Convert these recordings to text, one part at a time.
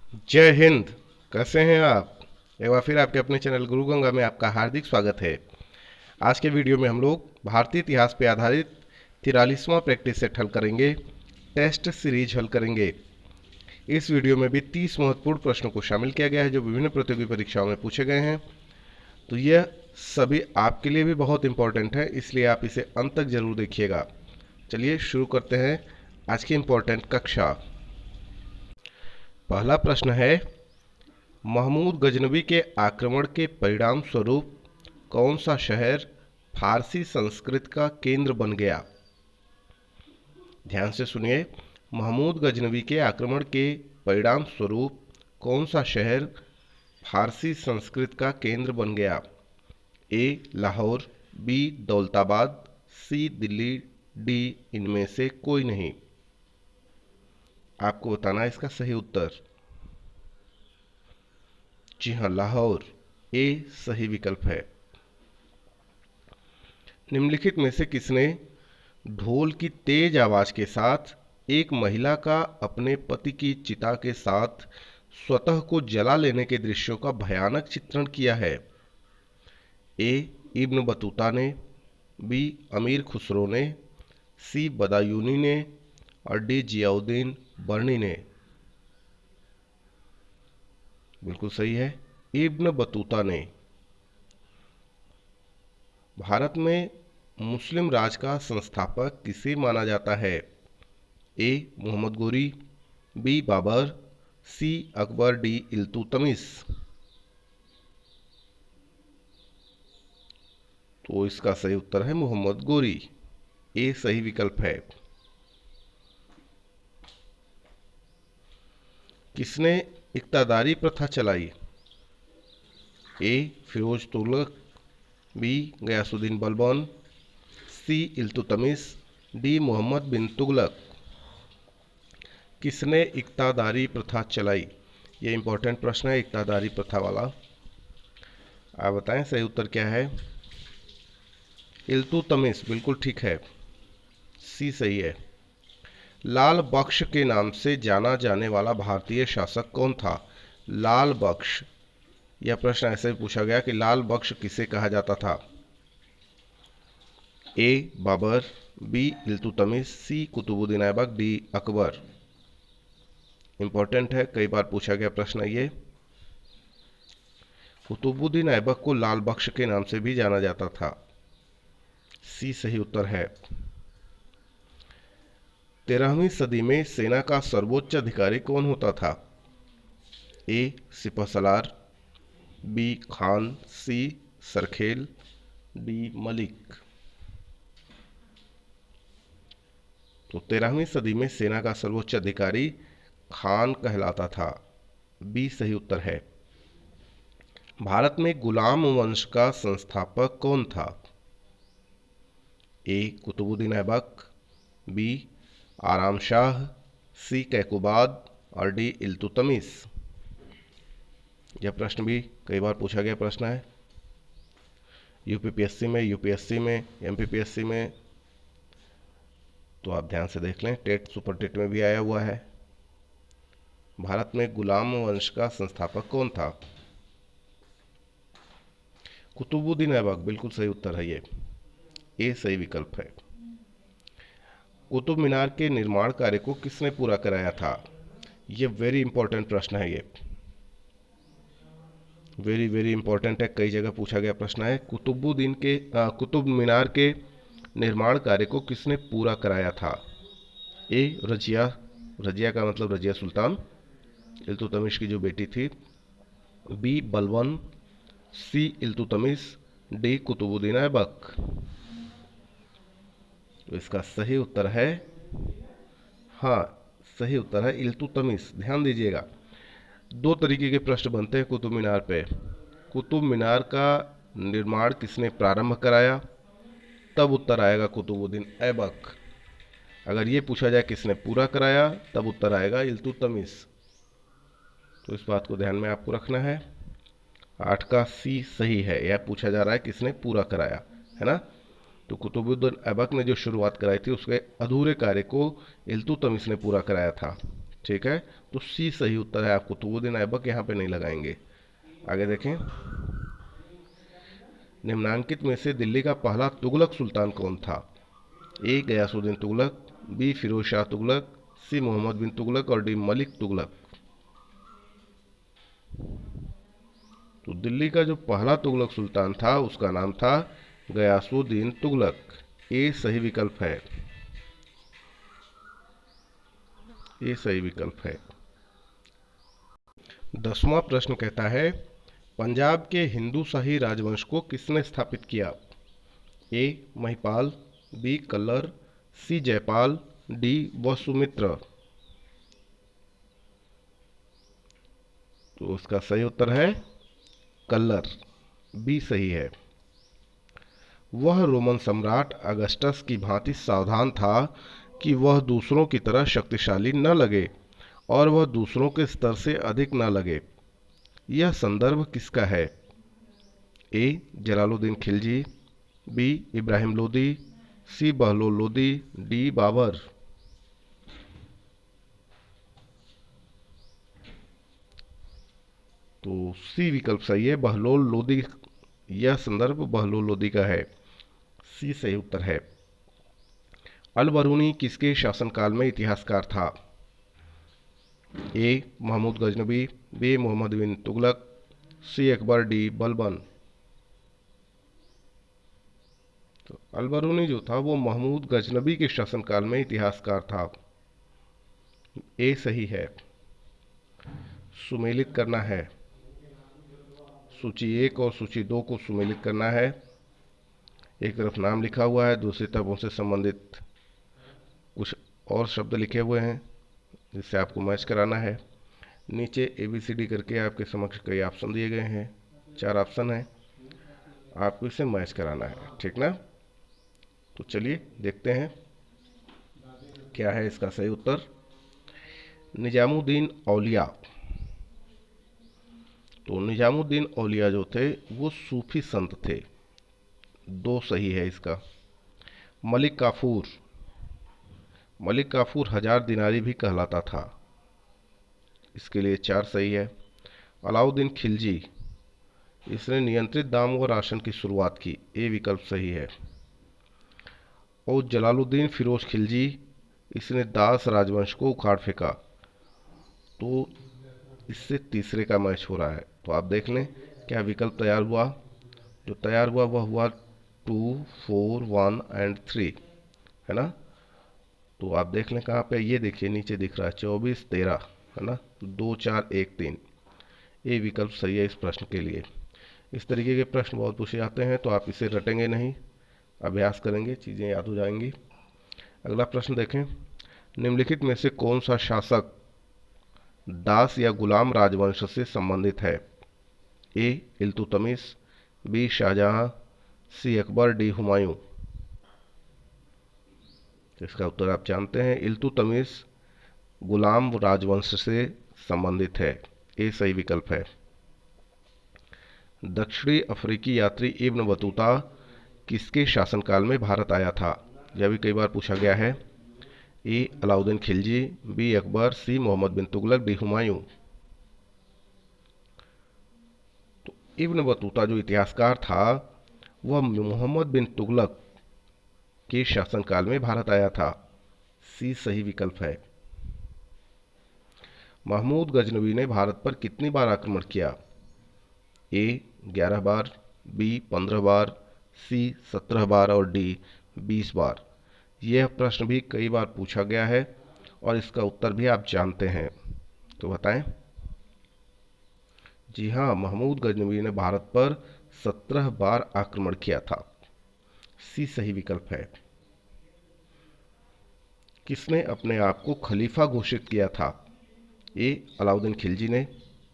जय हिंद। कैसे हैं आप? एक बार फिर आपके अपने चैनल गुरु गंगा में आपका हार्दिक स्वागत है। आज के वीडियो में हम लोग भारतीय इतिहास पर आधारित 43वां प्रैक्टिस सेट हल करेंगे। टेस्ट सीरीज हल करेंगे। इस वीडियो में भी 30 महत्वपूर्ण प्रश्नों को शामिल किया गया है जो विभिन्न प्रतियोगी परीक्षाओं में पूछे गए हैं। तो यह सभी आपके लिए भी बहुत इंपॉर्टेंट है, इसलिए आप इसे अंत तक जरूर देखिएगा। चलिए शुरू करते हैं आज की इंपॉर्टेंट कक्षा। पहला प्रश्न है, महमूद गजनवी के आक्रमण के परिणाम स्वरूप कौन सा शहर फारसी संस्कृत का केंद्र बन गया? ध्यान से सुनिए। महमूद गजनवी के आक्रमण के परिणाम स्वरूप कौन सा शहर फारसी संस्कृत का केंद्र बन गया? ए लाहौर, बी दौलताबाद, सी दिल्ली, डी इनमें से कोई नहीं। आपको बताना है इसका सही उत्तर। जी हाँ, लाहौर ए सही विकल्प है। निम्नलिखित में से किसने ढोल की तेज आवाज के साथ एक महिला का अपने पति की चिता के साथ स्वतः को जला लेने के दृश्यों का भयानक चित्रण किया है? ए इब्न बतूता ने, बी अमीर खुसरो ने, सी बदायूनी ने और डी जियाउद्दीन बर्नी ने। बिल्कुल सही है, इब्न बतूता ने। भारत में मुस्लिम राज का संस्थापक किसे माना जाता है? ए मोहम्मद गोरी, बी बाबर, सी अकबर, डी इल्तुतमिश। तो इसका सही उत्तर है मोहम्मद गोरी, ए सही विकल्प है। किसने इक्तादारी प्रथा चलाई? ए फिरोज तुगलक, बी गयासुद्दीन बलबन, सी इल्तुतमिश, डी मोहम्मद बिन तुगलक। किसने इक्तादारी प्रथा चलाई? ये इंपॉर्टेंट प्रश्न है इक्तादारी प्रथा वाला। आप बताएं सही उत्तर क्या है? इल्तुतमिश बिल्कुल ठीक है, सी सही है। लाल बख्श के नाम से जाना जाने वाला भारतीय शासक कौन था? लाल बख्श, यह प्रश्न ऐसे पूछा गया कि लाल बख्श किसे कहा जाता था? ए बाबर, बी इल्तुतमिश, सी कुतुबुद्दीन ऐबक, डी अकबर। इंपॉर्टेंट है, कई बार पूछा गया प्रश्न ये। कुतुबुद्दीन ऐबक को लाल बख्श के नाम से भी जाना जाता था, सी सही उत्तर है। 13वीं सदी में सेना का सर्वोच्च अधिकारी कौन होता था? ए सिपहसालार, बी खान, सी सरखेल, डी मलिक। तो 13वीं सदी में सेना का सर्वोच्च अधिकारी खान कहलाता था, बी सही उत्तर है। भारत में गुलाम वंश का संस्थापक कौन था? ए कुतुबुद्दीन ऐबक, बी आराम शाह, सी कैकुबाद और डी इल्तुतमिश। यह प्रश्न भी कई बार पूछा गया प्रश्न है यूपीपीएससी में, यूपीएससी में, एमपीपीएससी में। तो आप ध्यान से देख लें, टेट सुपर टेट में भी आया हुआ है। भारत में गुलाम वंश का संस्थापक कौन था? कुतुबुद्दीन ऐबक बिल्कुल सही उत्तर है, ये ए सही विकल्प है। कुतुब मीनार के निर्माण कार्य को किसने पूरा कराया था? ये वेरी इंपॉर्टेंट प्रश्न है, ये वेरी वेरी इंपॉर्टेंट है, कई जगह पूछा गया प्रश्न है। कुतुब मीनार के निर्माण कार्य को किसने पूरा कराया था? ए रजिया, रजिया का मतलब रजिया सुल्तान, इल्तुतमिश की जो बेटी थी, बी बलबन, सी इल्तुतमिश, डी कुतुबुद्दीन ऐबक। तो इसका सही उत्तर है, हाँ सही उत्तर है इल्तुतमिश। ध्यान दीजिएगा, दो तरीके के प्रश्न बनते हैं कुतुब मीनार पे। कुतुब मीनार का निर्माण किसने प्रारंभ कराया, तब उत्तर आएगा कुतुबुद्दीन ऐबक। अगर ये पूछा जाए किसने पूरा कराया, तब उत्तर आएगा इल्तुतमिश। तो इस बात को ध्यान में आपको रखना है। 8 का सी सही है, यह पूछा जा रहा है किसने पूरा कराया, है ना। तो कुतुबुद्दीन ऐबक ने जो शुरुआत कराई थी उसके अधूरे कार्य को इल्तुतमिश ने पूरा कराया था। ठीक है, तो सी सही उत्तर है। आपको कुतुबुद्दीन ऐबक यहाँ पे नहीं लगाएंगे। आगे देखें, निम्नांकित में से दिल्ली का पहला तुगलक सुल्तान कौन था? ए गयासुद्दीन तुगलक, बी फिरोज शाह तुगलक, सी मोहम्मद बिन तुगलक और डी मलिक तुगलक। तो दिल्ली का जो पहला तुगलक सुल्तान था उसका नाम था गयासुद्दीन तुगलक। ये सही विकल्प है, ये सही विकल्प है। 10वां प्रश्न कहता है, पंजाब के हिंदू शाही राजवंश को किसने स्थापित किया? ए महिपाल, बी कल्लर, सी जयपाल, डी वसुमित्र। तो उसका सही उत्तर है कल्लर, बी सही है। वह रोमन सम्राट अगस्टस की भांति सावधान था कि वह दूसरों की तरह शक्तिशाली न लगे और वह दूसरों के स्तर से अधिक न लगे। यह संदर्भ किसका है? ए जलालुद्दीन खिलजी, बी इब्राहिम लोदी, सी बहलोल लोदी, डी बाबर। तो सी विकल्प सही है, बहलोल लोदी। यह संदर्भ बहलोल लोदी का है, सी सही उत्तर है। अल बरूनी किसके शासनकाल में इतिहासकार था? ए महमूद गजनबी, बी मोहम्मद बिन तुगलक, सी अकबर, डी बलबन। तो अल बरूनी जो था वो महमूद गजनबी के शासनकाल में इतिहासकार था, ए सही है। सुमेलित करना है, सूची 1 और सूची 2 को सुमेलित करना है। एक तरफ नाम लिखा हुआ है, दूसरी तरफ उनसे संबंधित कुछ और शब्द लिखे हुए हैं जिससे आपको मैच कराना है। नीचे ABCD करके आपके समक्ष कई ऑप्शन दिए गए हैं, 4 ऑप्शन हैं, आपको इसे मैच कराना है, ठीक ना? तो चलिए देखते हैं क्या है इसका सही उत्तर। निजामुद्दीन औलिया। तो निजामुद्दीन औलिया जो थे वो सूफी संत थे, 2 सही है इसका। मलिक काफूर, मलिक काफूर 1000 दिनारी भी कहलाता था, इसके लिए 4 सही है। अलाउद्दीन खिलजी, इसने नियंत्रित दाम व राशन की शुरुआत की, ए विकल्प सही है। और जलालुद्दीन फिरोज खिलजी, इसने दास राजवंश को उखाड़ फेंका, तो इससे तीसरे का मैच हो रहा है। तो आप देख लें क्या विकल्प तैयार हुआ। जो तैयार हुआ वह हुआ 2, 4, 1 एंड 3, है ना? तो आप देख लें कहाँ पे, ये देखिए नीचे दिख रहा है 24, 13, है ना? 2, 4, 1, 3, ये विकल्प सही है इस प्रश्न के लिए। इस तरीके के प्रश्न बहुत पूछे जाते हैं, तो आप इसे रटेंगे नहीं, अभ्यास करेंगे, चीज़ें याद हो जाएंगी। अगला प्रश्न देखें, निम्नलिखित में से कौन सा शासक दास या गुलाम राजवंश से संबंधित है? ए इल्तुतमिश, बी शाहजहां, सी अकबर, डी हुमायूं। तो इसका उत्तर आप जानते हैं, इल्तुतमिश गुलाम राजवंश से संबंधित है, ये सही विकल्प है। दक्षिणी अफ्रीकी यात्री इब्न बतूता किसके शासनकाल में भारत आया था? यह भी कई बार पूछा गया है। ए अलाउद्दीन खिलजी, बी अकबर, सी मोहम्मद बिन तुगलक, डी हुमायूं। तो इब्न बतूता जो इतिहासकार था वह मोहम्मद बिन तुगलक के शासनकाल में भारत आया था, सी सही विकल्प है। महमूद गजनबी ने भारत पर कितनी बार आक्रमण किया? ए 11 बार, बी 15 बार, सी 17 बार और डी 20 बार। यह प्रश्न भी कई बार पूछा गया है और इसका उत्तर भी आप जानते हैं, तो बताएं। जी हाँ, महमूद गजनबी ने भारत पर 17 बार आक्रमण किया था, सी सही विकल्प है। किसने अपने आप को खलीफा घोषित किया था? ए अलाउद्दीन खिलजी ने,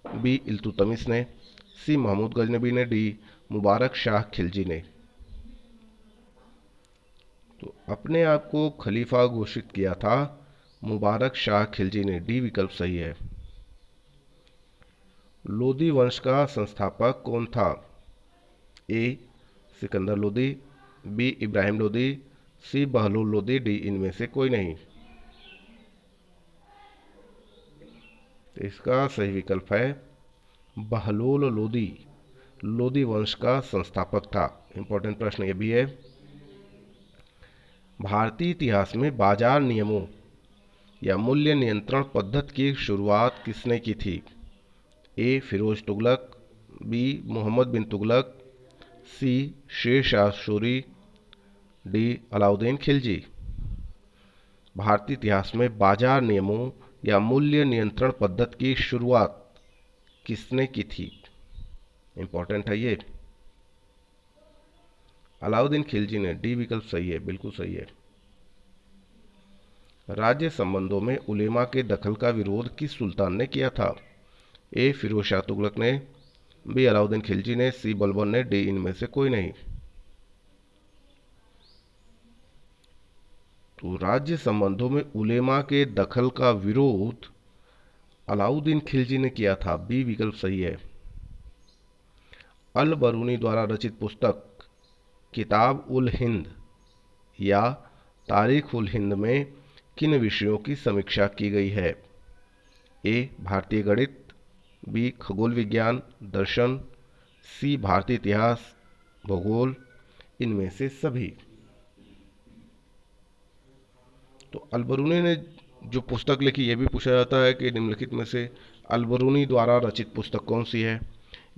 बी इल्तुतमिश ने, सी महमूद गजनबी ने, डी मुबारक शाह खिलजी ने। तो अपने आप को खलीफा घोषित किया था मुबारक शाह खिलजी ने, डी विकल्प सही है। लोदी वंश का संस्थापक कौन था? ए सिकंदर लोदी, बी इब्राहिम लोदी, सी बहलोल लोदी, डी इनमें से कोई नहीं। इसका सही विकल्प है बहलोल लोदी। लोदी वंश का संस्थापक था। इंपॉर्टेंट प्रश्न ये भी है। भारतीय इतिहास में बाजार नियमों या मूल्य नियंत्रण पद्धति की शुरुआत किसने की थी? ए फिरोज तुगलक, बी मोहम्मद बिन तुगलक, सी शेर शाह सूरी, डी अलाउद्दीन खिलजी। भारतीय इतिहास में बाजार नियमों या मूल्य नियंत्रण पद्धति की शुरुआत किसने की थी? इंपॉर्टेंट है ये। अलाउद्दीन खिलजी ने। डी विकल्प सही है, बिल्कुल सही है। राज्य संबंधों में उलेमा के दखल का विरोध किस सुल्तान ने किया था? ए फिरोज शाह तुगलक ने, बी अलाउद्दीन खिलजी ने, सी बलबन ने, डी इनमें से कोई नहीं। तो राज्य संबंधों में उलेमा के दखल का विरोध अलाउद्दीन खिलजी ने किया था। बी विकल्प सही है। अल बरूनी द्वारा रचित पुस्तक किताब उल हिंद या तारीख उल हिंद में किन विषयों की समीक्षा की गई है? ए भारतीय गणित, बी खगोल विज्ञान दर्शन, सी भारतीय इतिहास भूगोल, इनमें से सभी। तो अलबरूनी ने जो पुस्तक लिखी, यह भी पूछा जाता है कि निम्नलिखित में से अलबरूनी द्वारा रचित पुस्तक कौन सी है,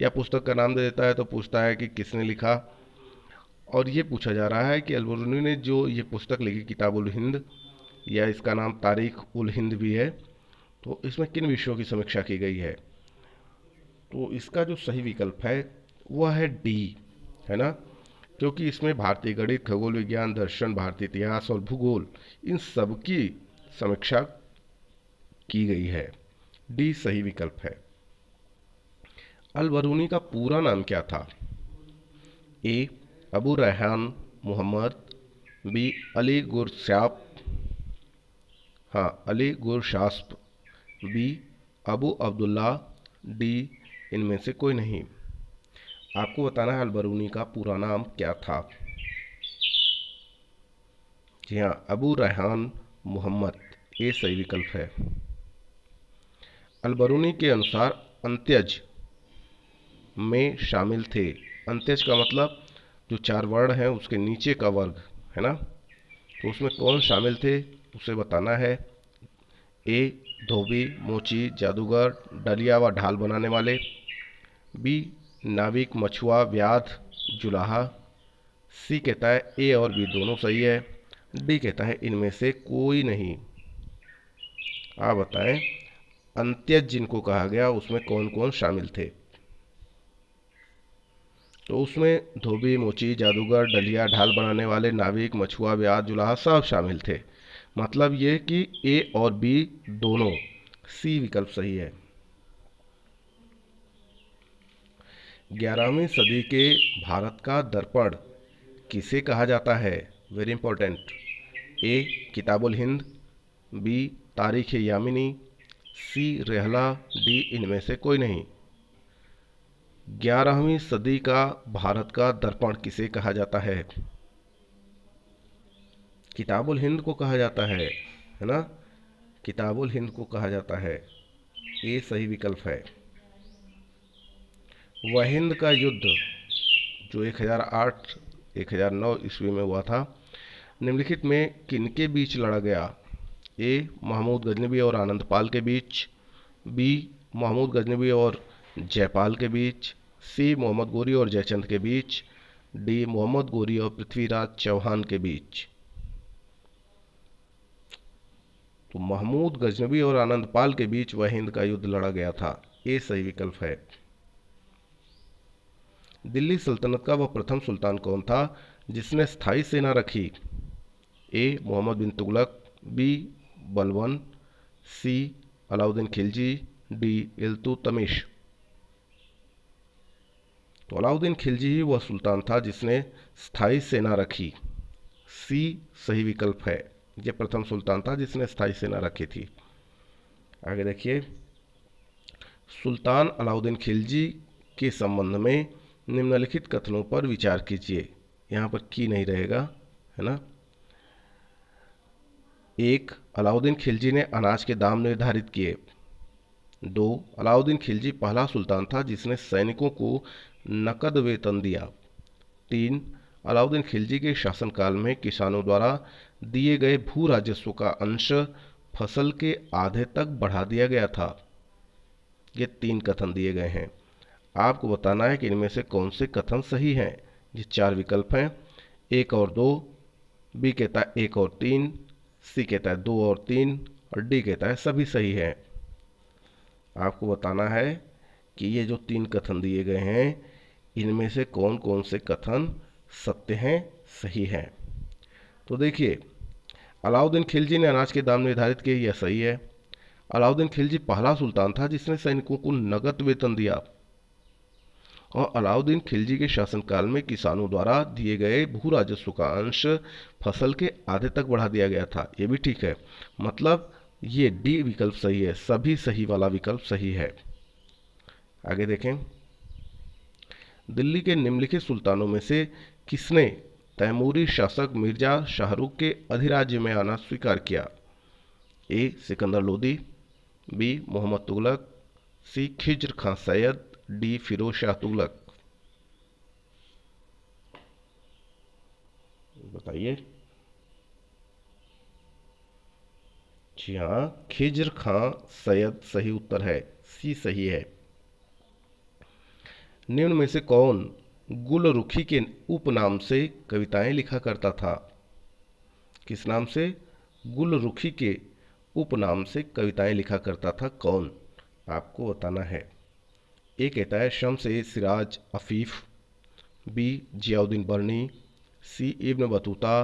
या पुस्तक का नाम दे देता है तो पूछता है कि किसने लिखा। और ये पूछा जा रहा है कि अलबरूनी ने जो ये पुस्तक लिखी किताब उल हिंद, या इसका नाम तारीख उल हिंद भी है, तो इसमें किन विषयों की समीक्षा की गई है? तो इसका जो सही विकल्प है वह है डी, है ना, क्योंकि इसमें भारतीय गणित, खगोल विज्ञान, दर्शन, भारतीय इतिहास और भूगोल, इन सब की समीक्षा की गई है। डी सही विकल्प है। अल बरूनी का पूरा नाम क्या था? A Abu Rehan Mohammad, B Ali Gurshap, Ali Gurshasp, B Abu Abdullah, D इनमें से कोई नहीं। आपको बताना है अलबरूनी का पूरा नाम क्या था। जी हाँ, अबू रेहान मोहम्मद, ये सही विकल्प है। अलबरूनी के अनुसार अंत्यज में शामिल थे। अंत्यज का मतलब जो 4 वर्ण हैं उसके नीचे का वर्ग, है ना, तो उसमें कौन शामिल थे उसे बताना है। ए धोबी, मोची, जादूगर, डलिया व ढाल बनाने वाले, बी नाविक, मछुआ, व्याध, जुलाहा, सी कहता है ए और बी दोनों सही है, डी कहता है इनमें से कोई नहीं। आप बताएं अंत्यज जिनको कहा गया उसमें कौन कौन शामिल थे? तो उसमें धोबी, मोची, जादूगर, डलिया, ढाल बनाने वाले, नाविक, मछुआ, व्याध, जुलाहा सब शामिल थे। मतलब ये कि ए और बी दोनों। सी विकल्प सही है। 11वीं सदी के भारत का दर्पण किसे कहा जाता है? Very important. A Kitabul Hind, B Tarikh Yamini, C Rihla, D इनमें से कोई नहीं। 11वीं सदी का भारत का दर्पण किसे कहा जाता है? किताबुल हिंद को कहा जाता है ना, किताबुल हिंद को कहा जाता है। ये सही विकल्प है। वहिंद का युद्ध जो 1008-1009 ईस्वी में हुआ था, निम्नलिखित में किनके बीच लड़ा गया? ए महमूद गजनबी और आनंदपाल के बीच, बी महमूद गजनबी और जयपाल के बीच, सी मोहम्मद गोरी और जयचंद के बीच, डी मोहम्मद गोरी और पृथ्वीराज चौहान के बीच। तो महमूद गजनबी और आनंदपाल के बीच वह हिंद का युद्ध लड़ा गया था। ये सही विकल्प है। दिल्ली सल्तनत का वह प्रथम सुल्तान कौन था जिसने स्थायी सेना रखी? ए मोहम्मद बिन तुगलक, बी बलबन, सी अलाउद्दीन खिलजी, डी इल्तुतमिश। तो अलाउद्दीन खिलजी ही वह सुल्तान था जिसने स्थायी सेना रखी। सी सही विकल्प है। यह प्रथम सुल्तान था जिसने स्थायी सेना रखी थी। आगे देखिए, सुल्तान अलाउद्दीन खिलजी के संबंध में निम्नलिखित कथनों पर विचार कीजिए। यहाँ पर की नहीं रहेगा, है ना। 1. अलाउद्दीन खिलजी ने अनाज के दाम निर्धारित किए। 2. अलाउद्दीन खिलजी पहला सुल्तान था जिसने सैनिकों को नकद वेतन दिया। 3. अलाउद्दीन खिलजी के शासनकाल में किसानों द्वारा दिए गए भू राजस्व का अंश फसल के आधे तक बढ़ा दिया गया था। ये 3 कथन दिए गए हैं। आपको बताना है कि इनमें से कौन से कथन सही हैं। ये 4 विकल्प हैं, 1 और 2, बी कहता है 1 और 3, सी कहता है 2 और 3 और डी कहता है सभी सही है। आपको बताना है कि ये जो 3 कथन दिए गए हैं इनमें से कौन कौन से कथन सत्य हैं, सही हैं। तो देखिए, अलाउद्दीन खिलजी ने अनाज के दाम निर्धारित किए, यह सही है। अलाउद्दीन खिलजी पहला सुल्तान था जिसने सैनिकों को नकद वेतन दिया। और अलाउद्दीन खिलजी के शासनकाल में किसानों द्वारा दिए गए भू राजस्व का अंश फसल के आधे तक बढ़ा दिया गया था, ये भी ठीक है। मतलब ये डी विकल्प सही है, सभी सही वाला विकल्प सही है। आगे देखें, दिल्ली के निम्नलिखित सुल्तानों में से किसने तैमूरी शासक मिर्जा शाहरुख के अधिराज्य में आना स्वीकार किया? ए. सिकंदर लोदी, बी. मोहम्मद तुगलक, सी. खिज्र खां सैयद, डी. फिरोज शाह तुगलक। बताइए। जी हाँ, खिज्र खां सैयद सही उत्तर है, सी सही है। निम्न में से कौन गुलरुखी के उपनाम से कविताएं लिखा करता था? किस नाम से? गुलरुखी के उपनाम से कविताएं लिखा करता था कौन? आपको बताना है। ए कहता है Shams e Siraj Afif, B. Ziauddin Barani, C. Ibn Battuta,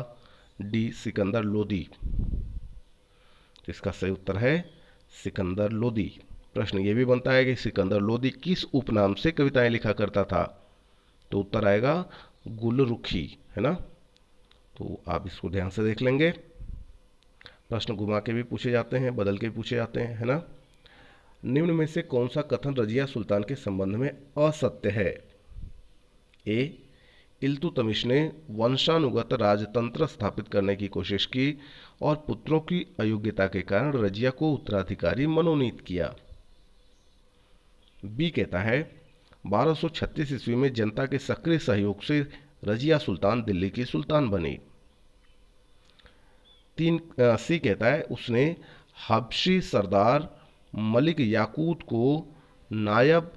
D. Sikandar Lodi. इसका सही उत्तर है सिकंदर लोदी। प्रश्न ये भी बनता है कि सिकंदर लोदी किस उपनाम से कविताएं लिखा करता था? तो उत्तर आएगा गुलरुखी, है ना। तो आप इसको ध्यान से देख लेंगे। प्रश्न घुमा के भी पूछे जाते हैं, बदल के भी पूछे जाते हैं, है ना। निम्न में से कौन सा कथन रजिया सुल्तान के संबंध में असत्य है? ए. इल्तुतमिश ने वंशानुगत राजतंत्र स्थापित करने की कोशिश की और पुत्रों की अयोग्यता के कारण रजिया को उत्तराधिकारी मनोनीत किया। बी कहता है 1236 ईस्वी में जनता के सक्रिय सहयोग से रजिया सुल्तान दिल्ली की सुल्तान बनी। सी कहता है उसने हबशी सरदार मलिक याकूत को नायब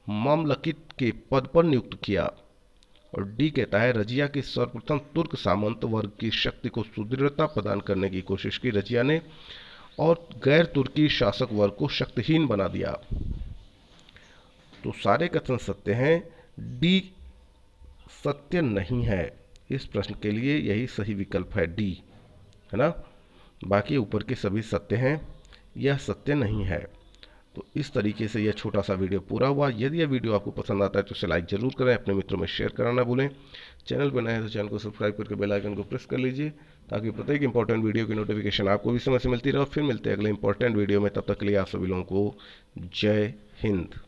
ममलकित के पद पर नियुक्त किया। और डी कहता है रजिया के सर्वप्रथम तुर्क सामंत वर्ग की शक्ति को सुदृढ़ता प्रदान करने की कोशिश की रजिया ने और गैर तुर्की शासक वर्ग को शक्तिहीन बना दिया। तो सारे कथन सत्य हैं, डी सत्य नहीं है। इस प्रश्न के लिए यही सही विकल्प है, डी, है ना। बाकी ऊपर के सभी सत्य हैं, यह सत्य नहीं है। तो इस तरीके से यह छोटा सा वीडियो पूरा हुआ। यदि यह वीडियो आपको पसंद आता है तो इसे लाइक जरूर करें, अपने मित्रों में शेयर करना ना भूलें। चैनल पर नए हैं तो चैनल को सब्सक्राइब करके बेल आइकन को प्रेस कर लीजिए ताकि प्रत्येक इंपॉर्टेंट वीडियो की नोटिफिकेशन आपको भी समय से मिलती रहे। फिर मिलते हैं अगले इंपॉर्टेंट वीडियो में, तब तक के लिए आप सभी लोगों को जय हिंद।